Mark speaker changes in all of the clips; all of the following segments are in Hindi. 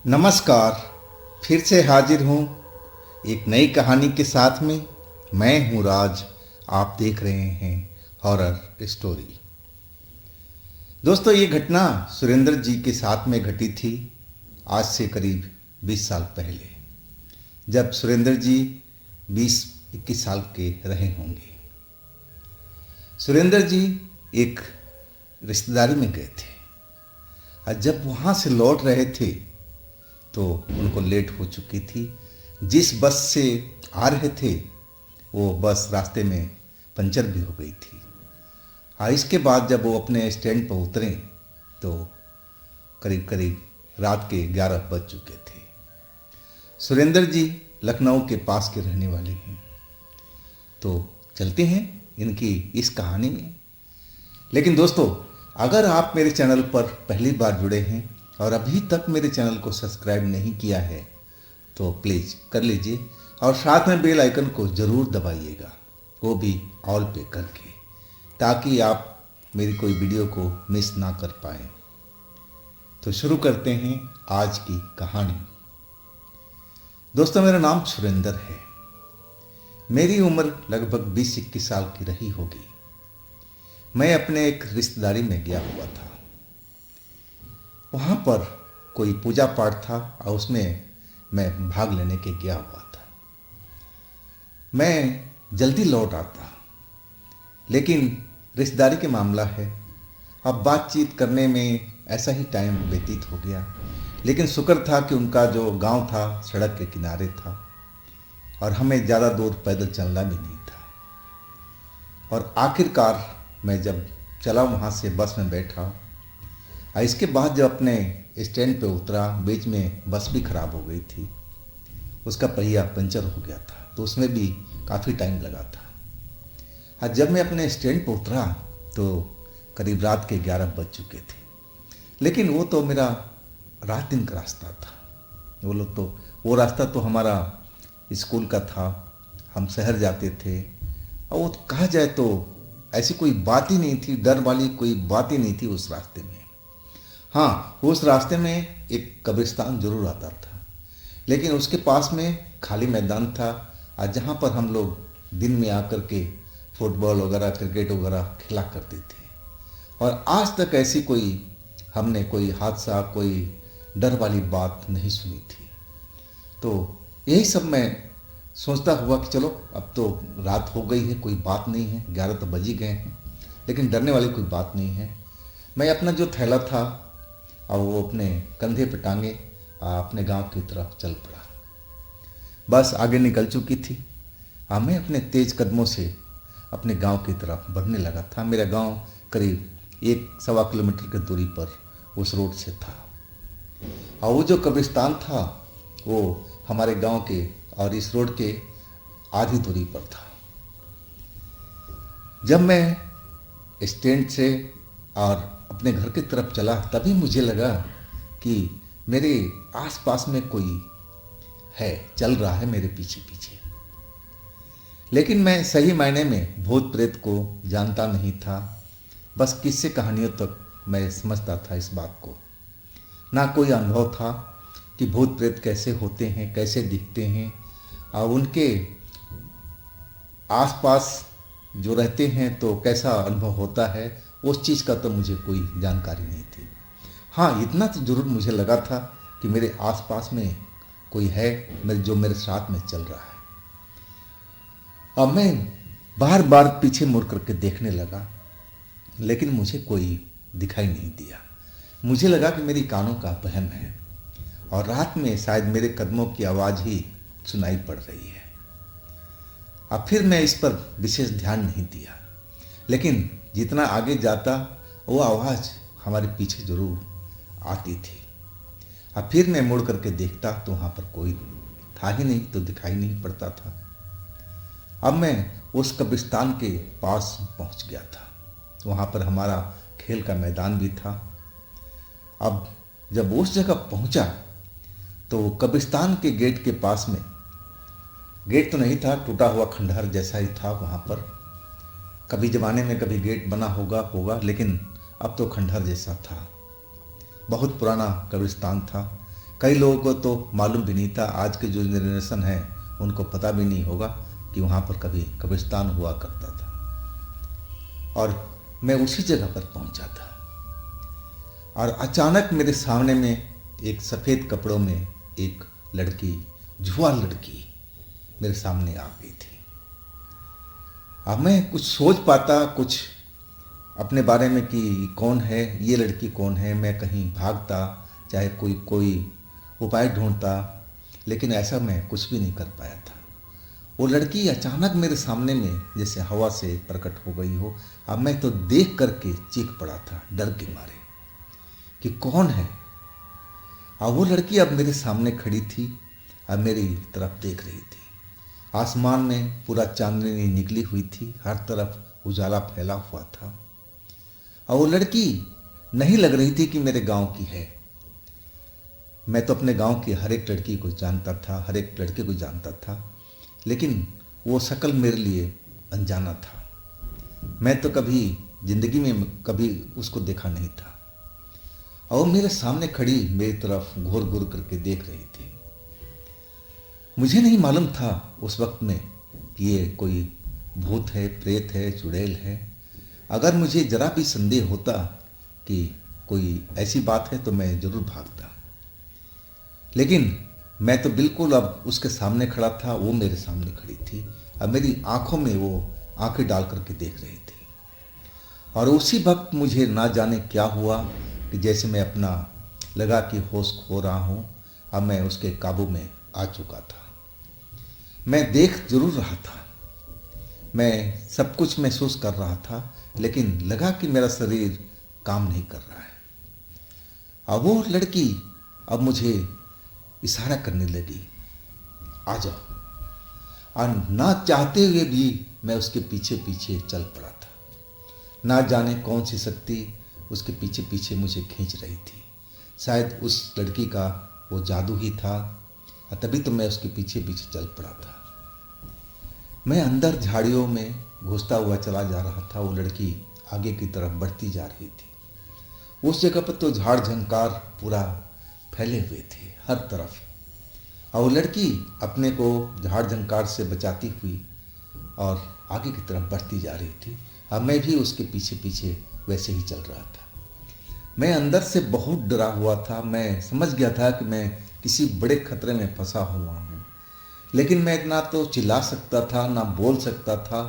Speaker 1: नमस्कार। फिर से हाजिर हूँ एक नई कहानी के साथ में। मैं हूँ राज। आप देख रहे हैं हॉरर स्टोरी। दोस्तों, ये घटना सुरेंद्र जी के साथ में घटी थी आज से करीब 20 साल पहले, जब सुरेंद्र जी 20-21 साल के रहे होंगे। सुरेंद्र जी एक रिश्तेदारी में गए थे और जब वहाँ से लौट रहे थे तो उनको लेट हो चुकी थी। जिस बस से आ रहे थे वो बस रास्ते में पंचर भी हो गई थी। हाँ, इसके बाद जब वो अपने स्टैंड पर उतरे तो करीब करीब रात के 11 बज चुके थे। सुरेंद्र जी लखनऊ के पास के रहने वाले हैं। तो चलते हैं इनकी इस कहानी में। लेकिन दोस्तों, अगर आप मेरे चैनल पर पहली बार जुड़े हैं और अभी तक मेरे चैनल को सब्सक्राइब नहीं किया है तो प्लीज़ कर लीजिए और साथ में बेल आइकन को ज़रूर दबाइएगा, वो भी ऑल पे करके, ताकि आप मेरी कोई वीडियो को मिस ना कर पाएँ। तो शुरू करते हैं आज की कहानी। दोस्तों, मेरा नाम सुरेंद्र है। मेरी उम्र लगभग 20-21 साल की रही होगी। मैं अपने एक रिश्तेदारी में गया हुआ था। वहाँ पर कोई पूजा पाठ था और उसमें मैं भाग लेने के गया हुआ था। मैं जल्दी लौट आता, लेकिन रिश्तेदारी के मामला है, अब बातचीत करने में ऐसा ही टाइम व्यतीत हो गया। लेकिन शुक्र था कि उनका जो गांव था सड़क के किनारे था और हमें ज़्यादा दूर पैदल चलना भी नहीं था। और आखिरकार मैं जब चला वहाँ से बस में बैठा और इसके बाद जब अपने स्टैंड पे उतरा, बीच में बस भी ख़राब हो गई थी, उसका पहिया पंचर हो गया था, तो उसमें भी काफ़ी टाइम लगा था। और जब मैं अपने स्टैंड पर उतरा तो करीब रात के 11 बज चुके थे। लेकिन वो तो मेरा रात दिन का रास्ता था। वो रास्ता तो हमारा स्कूल का था, हम शहर जाते थे। और वो कहा जाए तो ऐसी कोई बात ही नहीं थी, डर वाली कोई बात ही नहीं थी उस रास्ते में। हाँ, उस रास्ते में एक कब्रिस्तान जरूर आता था, लेकिन उसके पास में खाली मैदान था और जहाँ पर हम लोग दिन में आकर के फुटबॉल वगैरह क्रिकेट वगैरह खेला करते थे। और आज तक ऐसी हमने कोई हादसा, कोई डर वाली बात नहीं सुनी थी। तो यही सब मैं सोचता हुआ कि चलो अब तो रात हो गई है, कोई बात नहीं है, 11 तो बज ही गए हैं, लेकिन डरने वाली कोई बात नहीं है। मैं अपना जो थैला था और वो अपने कंधे पे टांगे अपने गांव की तरफ चल पड़ा। बस आगे निकल चुकी थी। मैं अपने तेज कदमों से अपने गांव की तरफ बढ़ने लगा था। मेरा गांव करीब 1-1.25 किलोमीटर की दूरी पर उस रोड से था और वो जो कब्रिस्तान था वो हमारे गांव के और इस रोड के आधी दूरी पर था। जब मैं स्टैंड से और अपने घर की तरफ चला तभी मुझे लगा कि मेरे आसपास में कोई है, चल रहा है मेरे पीछे पीछे। लेकिन मैं सही मायने में भूत प्रेत को जानता नहीं था, बस किस्से कहानियों तक मैं समझता था इस बात को। ना कोई अनुभव था कि भूत प्रेत कैसे होते हैं, कैसे दिखते हैं और उनके आसपास जो रहते हैं तो कैसा अनुभव होता है, उस चीज़ का तो मुझे कोई जानकारी नहीं थी। हाँ, इतना तो जरूर मुझे लगा था कि मेरे आसपास में कोई है जो मेरे साथ में चल रहा है। अब मैं बार बार पीछे मुड़ करके देखने लगा, लेकिन मुझे कोई दिखाई नहीं दिया। मुझे लगा कि मेरी कानों का वहम है और रात में शायद मेरे कदमों की आवाज़ ही सुनाई पड़ रही है। अब फिर मैं इस पर विशेष ध्यान नहीं दिया, लेकिन जितना आगे जाता वो आवाज़ हमारे पीछे जरूर आती थी। अब फिर मैं मुड़ करके देखता तो वहाँ पर कोई था ही नहीं, तो दिखाई नहीं पड़ता था। अब मैं उस कब्रिस्तान के पास पहुँच गया था। वहाँ पर हमारा खेल का मैदान भी था। अब जब उस जगह पहुँचा तो कब्रिस्तान के गेट के पास में, गेट तो नहीं था, टूटा हुआ खंडहर जैसा ही था वहाँ पर। कभी ज़माने में कभी गेट बना होगा, लेकिन अब तो खंडहर जैसा था। बहुत पुराना कब्रिस्तान था। कई लोगों को तो मालूम भी नहीं था, आज के जो जनरेशन है उनको पता भी नहीं होगा कि वहाँ पर कभी कब्रिस्तान हुआ करता था। और मैं उसी जगह पर पहुँचा था और अचानक मेरे सामने में एक सफ़ेद कपड़ों में एक लड़की, जुआ लड़की मेरे सामने आ गई थी। अब मैं कुछ सोच पाता कुछ अपने बारे में कि कौन है ये लड़की, कौन है। मैं कहीं भागता, चाहे कोई उपाय ढूंढता, लेकिन ऐसा मैं कुछ भी नहीं कर पाया था। वो लड़की अचानक मेरे सामने में जैसे हवा से प्रकट हो गई हो। अब मैं तो देख करके चीख पड़ा था डर के मारे कि कौन है। अब वो लड़की अब मेरे सामने खड़ी थी, अब मेरी तरफ देख रही थी। आसमान में पूरा चांदनी निकली हुई थी, हर तरफ उजाला फैला हुआ था। और वो लड़की नहीं लग रही थी कि मेरे गांव की है। मैं तो अपने गांव की हर एक लड़की को जानता था, हर एक लड़के को जानता था, लेकिन वो शक्ल मेरे लिए अनजाना था। मैं तो कभी जिंदगी में कभी उसको देखा नहीं था। और वो मेरे सामने खड़ी मेरी तरफ घूर घूर करके देख रही थी। मुझे नहीं मालूम था उस वक्त में कि ये कोई भूत है, प्रेत है, चुड़ैल है। अगर मुझे जरा भी संदेह होता कि कोई ऐसी बात है तो मैं जरूर भागता, लेकिन मैं तो बिल्कुल अब उसके सामने खड़ा था, वो मेरे सामने खड़ी थी। अब मेरी आंखों में वो आंखें डाल करके देख रही थी। और उसी वक्त मुझे ना जाने क्या हुआ कि जैसे मैं अपना लगा कि होश खो रहा हूँ, अब मैं उसके काबू में आ चुका था। मैं देख जरूर रहा था, मैं सब कुछ महसूस कर रहा था, लेकिन लगा कि मेरा शरीर काम नहीं कर रहा है। अब वो लड़की अब मुझे इशारा करने लगी, आ जाओ। और ना चाहते हुए भी मैं उसके पीछे पीछे चल पड़ा था। ना जाने कौन सी शक्ति उसके पीछे पीछे मुझे खींच रही थी। शायद उस लड़की का वो जादू ही था, और तभी तो मैं उसके पीछे पीछे चल पड़ा था। मैं अंदर झाड़ियों में घुसता हुआ चला जा रहा था। वो लड़की आगे की तरफ बढ़ती जा रही थी। उस जगह पर तो झाड़ झंकार पूरा फैले हुए थे हर तरफ, और वो लड़की अपने को झाड़ झंकार से बचाती हुई और आगे की तरफ बढ़ती जा रही थी। अब मैं भी उसके पीछे पीछे वैसे ही चल रहा था। मैं अंदर से बहुत डरा हुआ था। मैं समझ गया था कि मैं किसी बड़े खतरे में फंसा हुआ हूँ, लेकिन मैं ना तो चिल्ला सकता था, ना बोल सकता था,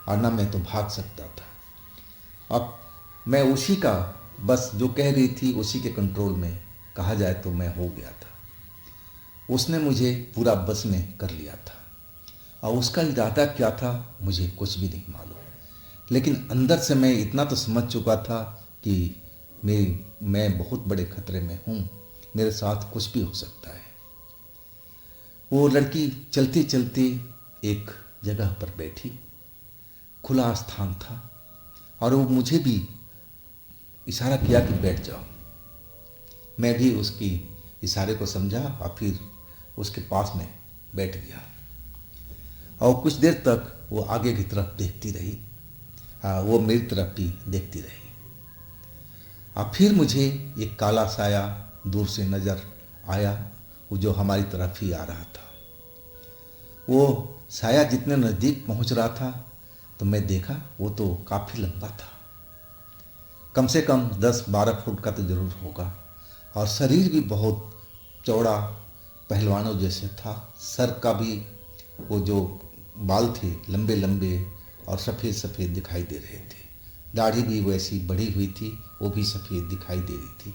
Speaker 1: और ना मैं तो भाग सकता था। अब मैं उसी का बस जो कह रही थी उसी के कंट्रोल में कहा जाए तो मैं हो गया था। उसने मुझे पूरा बस में कर लिया था, और उसका इरादा क्या था मुझे कुछ भी नहीं मालूम, लेकिन अंदर से मैं इतना तो समझ चुका था कि मैं बहुत बड़े खतरे में हूँ, मेरे साथ कुछ भी हो सकता है। वो लड़की चलती चलती एक जगह पर बैठी, खुला स्थान था, और वो मुझे भी इशारा किया कि बैठ जाओ। मैं भी उसकी इशारे को समझा और फिर उसके पास में बैठ गया। और कुछ देर तक वो आगे की तरफ देखती रही, वो मेरी तरफ भी देखती रही। और फिर मुझे एक काला साया दूर से नज़र आया, वो जो हमारी तरफ ही आ रहा था। वो साया जितने नज़दीक पहुंच रहा था तो मैं देखा वो तो काफ़ी लंबा था, कम से कम 10-12 फुट का तो ज़रूर होगा, और शरीर भी बहुत चौड़ा पहलवानों जैसे था। सर का भी वो जो बाल थे लंबे लंबे और सफ़ेद सफ़ेद दिखाई दे रहे थे। दाढ़ी भी वैसी बढ़ी हुई थी, वो भी सफ़ेद दिखाई दे रही थी।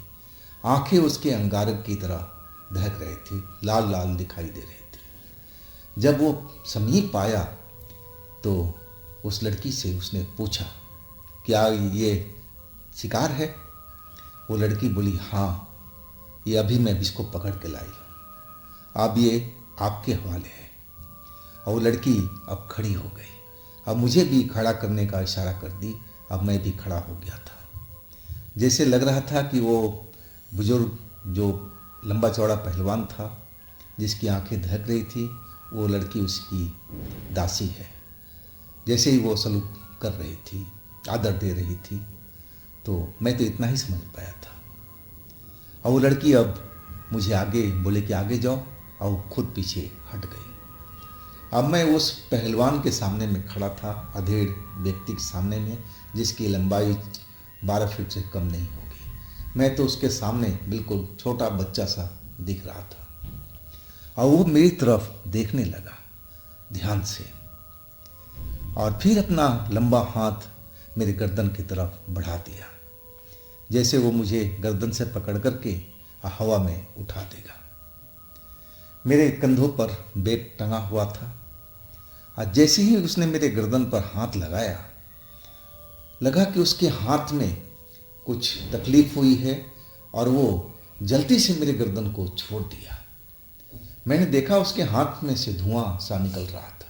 Speaker 1: आंखें उसके अंगारे की तरह दहक रहे थे, लाल लाल दिखाई दे रहे थे। जब वो समीप आया तो उस लड़की से उसने पूछा, क्या ये शिकार है? वो लड़की बोली, हाँ, ये अभी मैं इसको पकड़ के लाई हूँ, अब ये आपके हवाले है। और वो लड़की अब खड़ी हो गई, अब मुझे भी खड़ा करने का इशारा कर दी। अब मैं भी खड़ा हो गया था। जैसे लग रहा था कि वो बुजुर्ग जो लंबा चौड़ा पहलवान था जिसकी आंखें दहक रही थी, वो लड़की उसकी दासी है। जैसे ही वो सलूट कर रही थी, आदर दे रही थी, तो मैं तो इतना ही समझ पाया था। और वो लड़की अब मुझे आगे बोले कि आगे जाओ, और वो खुद पीछे हट गई। अब मैं उस पहलवान के सामने में खड़ा था, अधेड़ व्यक्ति के सामने में, जिसकी लंबाई 12 फीट से कम नहीं होगी। मैं तो उसके सामने बिल्कुल छोटा बच्चा सा दिख रहा था, और वो मेरी तरफ देखने लगा ध्यान से, और फिर अपना लंबा हाथ मेरे गर्दन की तरफ बढ़ा दिया, जैसे वो मुझे गर्दन से पकड़ करके हवा में उठा देगा। मेरे कंधों पर बैग टंगा हुआ था, और जैसे ही उसने मेरे गर्दन पर हाथ लगाया, लगा कि उसके हाथ में कुछ तकलीफ हुई है, और वो जल्दी से मेरे गर्दन को छोड़ दिया। मैंने देखा उसके हाथ में से धुआं सा निकल रहा था,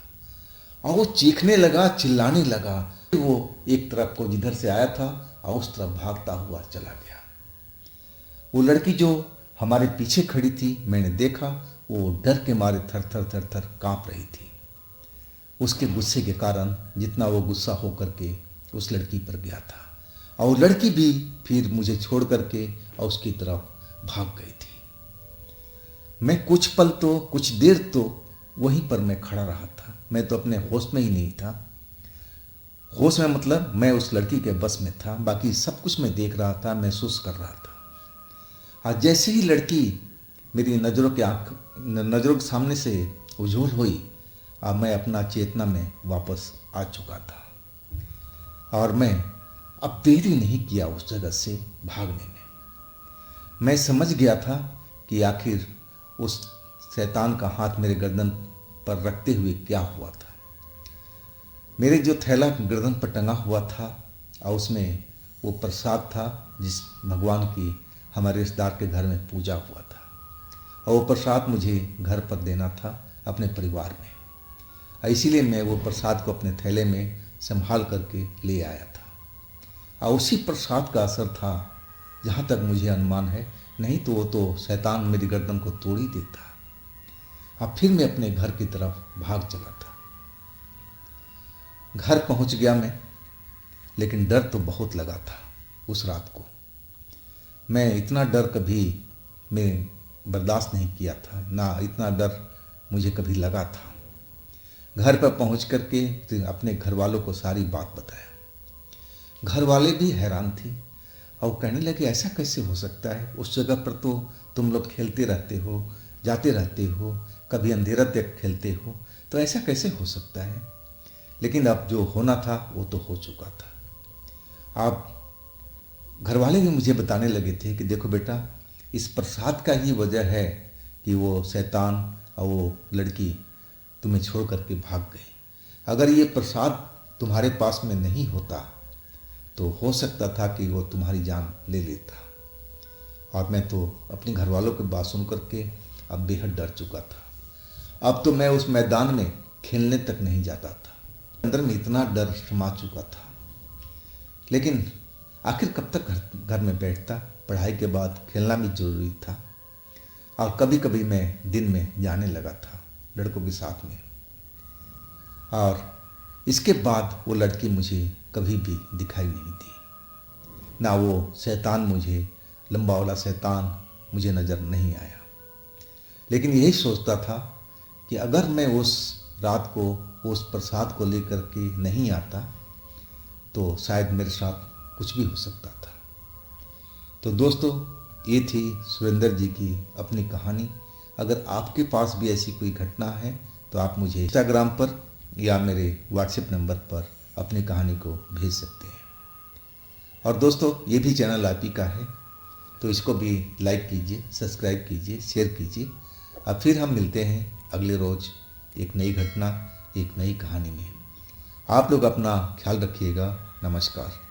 Speaker 1: और वो चीखने लगा, चिल्लाने लगा। वो एक तरफ को जिधर से आया था और उस तरफ भागता हुआ चला गया। वो लड़की जो हमारे पीछे खड़ी थी, मैंने देखा वो डर के मारे थर थर थर थर कांप रही थी, उसके गुस्से के कारण, जितना वो गुस्सा होकर के उस लड़की पर गया था। और वो लड़की भी फिर मुझे छोड़ करके और उसकी तरफ भाग गई थी। मैं कुछ देर तो वहीं पर मैं खड़ा रहा था। मैं तो अपने होश में ही नहीं था। होश में मतलब मैं उस लड़की के बस में था, बाकी सब कुछ मैं देख रहा था, महसूस कर रहा था। आज जैसे ही लड़की मेरी नज़रों के सामने से उजूल हुई, अब मैं अपना चेतना में वापस आ चुका था, और मैं अब देरी नहीं किया उस जगह से भागने में। मैं समझ गया था कि आखिर उस शैतान का हाथ मेरे गर्दन पर रखते हुए क्या हुआ था। मेरे जो थैला गर्दन पर टंगा हुआ था, और उसमें वो प्रसाद था जिस भगवान की हमारे रिश्तेदार के घर में पूजा हुआ था, और वो प्रसाद मुझे घर पर देना था अपने परिवार में। इसीलिए मैं वो प्रसाद को अपने थैले में संभाल करके ले आया था, और उसी प्रसाद का असर था, जहाँ तक मुझे अनुमान है। नहीं तो वो तो शैतान मेरी गर्दन को तोड़ ही देता। अब फिर मैं अपने घर की तरफ भाग चला था। घर पहुंच गया मैं, लेकिन डर तो बहुत लगा था उस रात को। मैं इतना डर कभी मैं बर्दाश्त नहीं किया था, ना इतना डर मुझे कभी लगा था। घर पर पहुंच करके अपने घर वालों को सारी बात बताया। घर वाले भी हैरान थे, और कहने लगे ऐसा कैसे हो सकता है, उस जगह पर तो तुम लोग खेलते रहते हो, जाते रहते हो, कभी अंधेरा तक खेलते हो, तो ऐसा कैसे हो सकता है। लेकिन अब जो होना था वो तो हो चुका था। अब घर वाले भी मुझे बताने लगे थे कि देखो बेटा, इस प्रसाद का ही वजह है कि वो शैतान और वो लड़की तुम्हें छोड़ करके भाग गई। अगर ये प्रसाद तुम्हारे पास में नहीं होता तो हो सकता था कि वो तुम्हारी जान ले लेता। और मैं तो अपने घर वालों की बात सुन करके अब बेहद डर चुका था। अब तो मैं उस मैदान में खेलने तक नहीं जाता था, अंदर में इतना डर समा चुका था। लेकिन आखिर कब तक घर में बैठता, पढ़ाई के बाद खेलना भी जरूरी था। और कभी कभी मैं दिन में जाने लगा था लड़कों के साथ में। और इसके बाद वो लड़की मुझे कभी भी दिखाई नहीं दी, ना वो शैतान मुझे, लंबा वाला शैतान मुझे नज़र नहीं आया। लेकिन यही सोचता था कि अगर मैं उस रात को उस प्रसाद को लेकर के नहीं आता तो शायद मेरे साथ कुछ भी हो सकता था। तो दोस्तों, ये थी सुरेंद्र जी की अपनी कहानी। अगर आपके पास भी ऐसी कोई घटना है तो आप मुझे इंस्टाग्राम पर या मेरे व्हाट्सएप नंबर पर अपनी कहानी को भेज सकते हैं। और दोस्तों, ये भी चैनल आप ही का है, तो इसको भी लाइक कीजिए, सब्सक्राइब कीजिए, शेयर कीजिए। अब फिर हम मिलते हैं अगले रोज़ एक नई घटना, एक नई कहानी में। आप लोग अपना ख्याल रखिएगा। नमस्कार।